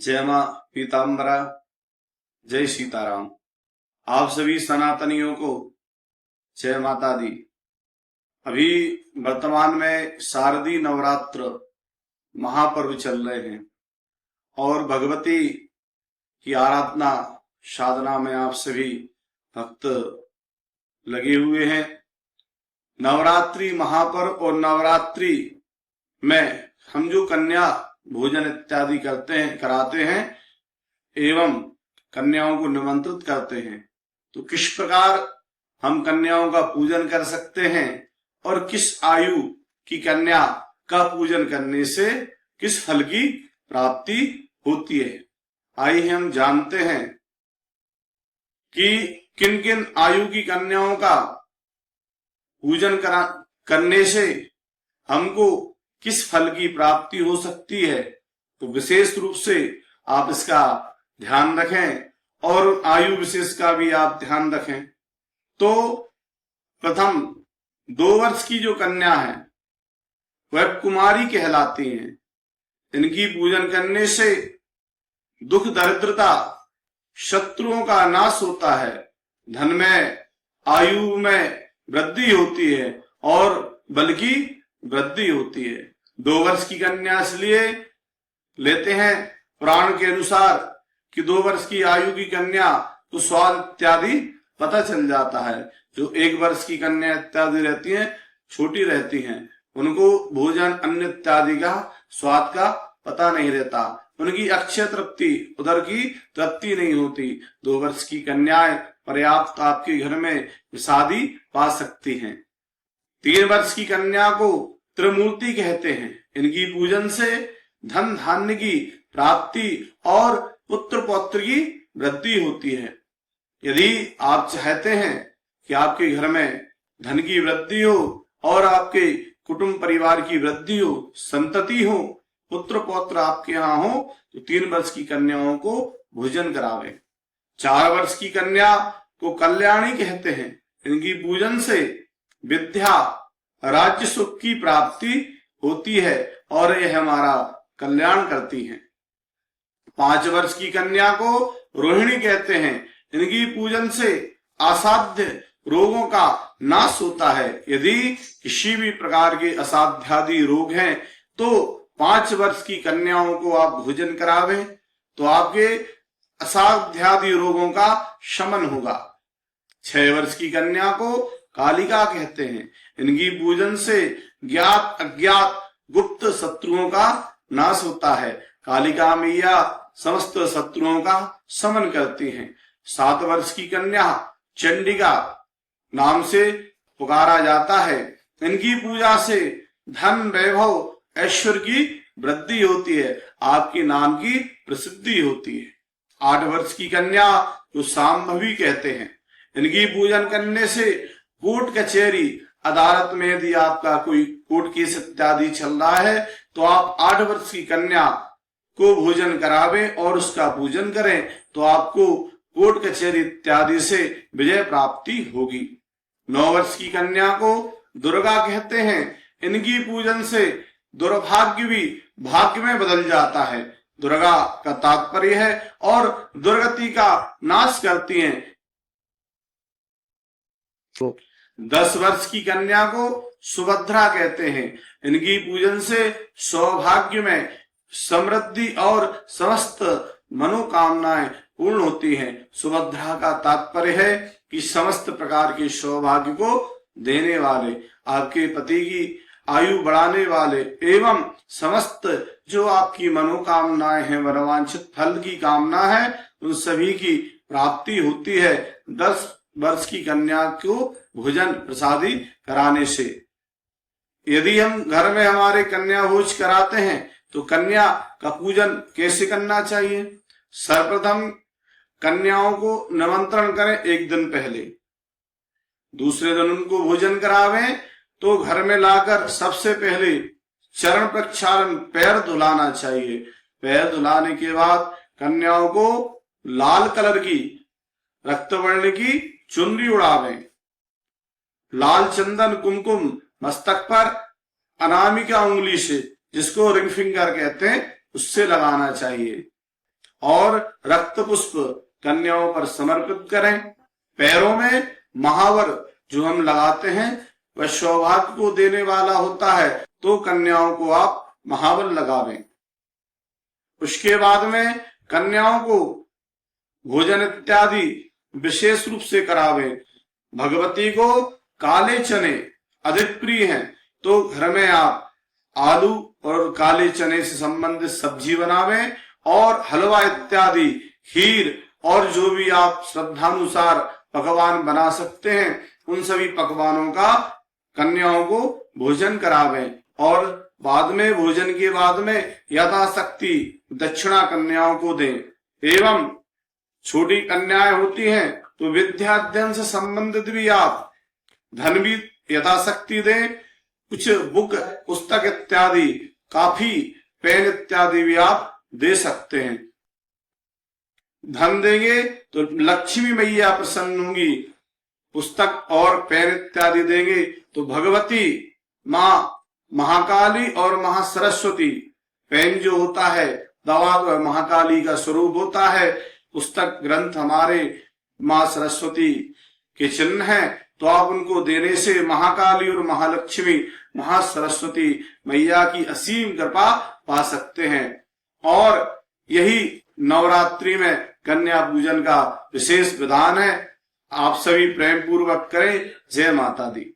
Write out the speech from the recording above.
जय मां पीताम्बरा, जय सीताराम। आप सभी सनातनियों को जय माता दी। अभी वर्तमान में शारदीय नवरात्र महापर्व चल रहे हैं और भगवती की आराधना साधना में आप सभी भक्त लगे हुए हैं। नवरात्रि महापर्व और नवरात्रि में हम जो कन्या भोजन इत्यादि कराते हैं एवं कन्याओं को निमंत्रित करते हैं, तो किस प्रकार हम कन्याओं का पूजन कर सकते हैं और किस आयु की कन्या का पूजन करने से किस फल की प्राप्ति होती है। आइए हम जानते हैं कि किन किन आयु की कन्याओं का पूजन करने से हमको किस फल की प्राप्ति हो सकती है। तो विशेष रूप से आप इसका ध्यान रखें और आयु विशेष का भी आप ध्यान रखें। तो प्रथम 2 वर्ष की जो कन्या है वह कुमारी कहलाती हैं। इनकी पूजन करने से दुख दरिद्रता शत्रुओं का नाश होता है, धन में आयु में वृद्धि होती है और बल की वृद्धि होती है। 2 वर्ष की कन्या इसलिए लेते हैं पुराण के अनुसार कि 2 वर्ष की आयु की कन्या को स्वाद इत्यादि पता चल जाता है। जो 1 वर्ष की कन्या इत्यादि रहती हैं, छोटी रहती हैं, उनको भोजन अन्न इत्यादि का स्वाद का पता नहीं रहता, उनकी अक्षय तृप्ति उदर की तृप्ति नहीं होती। 2 वर्ष की कन्याएं पर्याप्त आपके घर में शादी पा सकती हैं। 3 वर्ष की कन्या को त्रिमूर्ति कहते हैं। इनकी पूजन से धन धान्य की प्राप्ति और पुत्र पौत्र की वृद्धि होती है। यदि आप चाहते हैं कि आपके घर में धन की वृद्धि हो और आपके कुटुंब परिवार की वृद्धि हो, संतति हो, पुत्र पौत्र आपके यहाँ हो, तो 3 वर्ष की कन्याओं को भोजन करावे। 4 वर्ष की कन्या को कल्याणी कहते हैं। इनकी पूजन से विद्या राज्य सुख की प्राप्ति होती है और यह हमारा कल्याण करती हैं। 5 वर्ष की कन्या को रोहिणी कहते हैं। इनकी पूजन से असाध्य रोगों का नाश होता है। यदि किसी भी प्रकार के असाध्यादि रोग हैं तो 5 वर्ष की कन्याओं को आप भोजन करावें तो आपके असाध्यादि रोगों का शमन होगा। 6 वर्ष की कन्या को कालिका कहते हैं। इनकी पूजन से ज्ञात अज्ञात गुप्त शत्रुओं का नाश होता है। कालिका मैया समस्त शत्रुओं का शमन करती हैं। 7 वर्ष की कन्या चंडिका नाम से पुकारा जाता है। इनकी पूजा से धन वैभव ऐश्वर्य की वृद्धि होती है, आपके नाम की प्रसिद्धि होती है। 8 वर्ष की कन्या को सांभवी कहते हैं। इनकी पूजन करने से कोर्ट कचहरी अदालत में यदि आपका कोई कोर्ट केस इत्यादि चल रहा है तो आप 8 वर्ष की कन्या को भोजन करावें और उसका पूजन करें तो आपको कोर्ट कचहरी इत्यादि से विजय प्राप्ति होगी। 9 वर्ष की कन्या को दुर्गा कहते हैं। इनकी पूजन से दुर्भाग्य भी भाग्य में बदल जाता है। दुर्गा का तात्पर्य है और दुर्गति का नाश करती हैं। 10 वर्ष की कन्या को सुभद्रा कहते हैं। इनकी पूजन से सौभाग्य में समृद्धि और समस्त मनोकामनाएं पूर्ण होती हैं। सुभद्रा का तात्पर्य है कि समस्त प्रकार के सौभाग्य को देने वाले, आपके पति की आयु बढ़ाने वाले एवं समस्त जो आपकी मनोकामनाएं हैं, मनोवांछित फल की कामना है, उन सभी की प्राप्ति होती है 10 वर्ष की कन्या को भोजन प्रसादी कराने से। यदि हम घर में हमारे कन्या भोज कराते हैं तो कन्या का पूजन कैसे करना चाहिए। सर्वप्रथम कन्याओं को निमंत्रण करें 1 दिन पहले। दूसरे दिन उनको भोजन करावें तो घर में लाकर सबसे पहले चरण प्रक्षालन, पैर धुलाना चाहिए। पैर धुलाने के बाद कन्याओं को लाल कलर की रक्तवर्ण की चुनरी उड़ावें। लाल चंदन कुमकुम मस्तक पर अनामिका उंगली से, जिसको रिंग फिंगर कहते हैं, उससे लगाना चाहिए। और रक्त पुष्प कन्याओं पर समर्पित करें। पैरों में महावर जो हम लगाते हैं वह सौभाग्य को देने वाला होता है, तो कन्याओं को आप महावर लगावें। उसके बाद में कन्याओं को भोजन इत्यादि विशेष रूप से करावें। भगवती को काले चने अधिक प्रिय हैं, तो घर में आप आलू और काले चने से संबंधित सब्जी बनावें और हलवा इत्यादि, खीर और जो भी आप श्रद्धानुसार पकवान बना सकते हैं उन सभी पकवानों का कन्याओं को भोजन करावें। और बाद में भोजन के बाद में यथाशक्ति दक्षिणा कन्याओं को दें। एवं छोटी कन्याएं होती हैं तो विद्या अध्ययन से संबंधित भी आप धन भी यथाशक्ति दें। कुछ बुक पुस्तक इत्यादि, काफी, पेन इत्यादि भी आप दे सकते हैं। धन देंगे तो लक्ष्मी मैया प्रसन्न होंगी। पुस्तक और पेन इत्यादि देंगे तो भगवती माँ महाकाली और महासरस्वती, पेन जो होता है दवा महाकाली का स्वरूप होता है, पुस्तक ग्रंथ हमारे माँ सरस्वती के चिन्ह हैं, तो आप उनको देने से महाकाली और महालक्ष्मी महासरस्वती मैया की असीम कृपा पा सकते हैं। और यही नवरात्रि में कन्या पूजन का विशेष विधान है। आप सभी प्रेम पूर्वक करें। जय माता दी।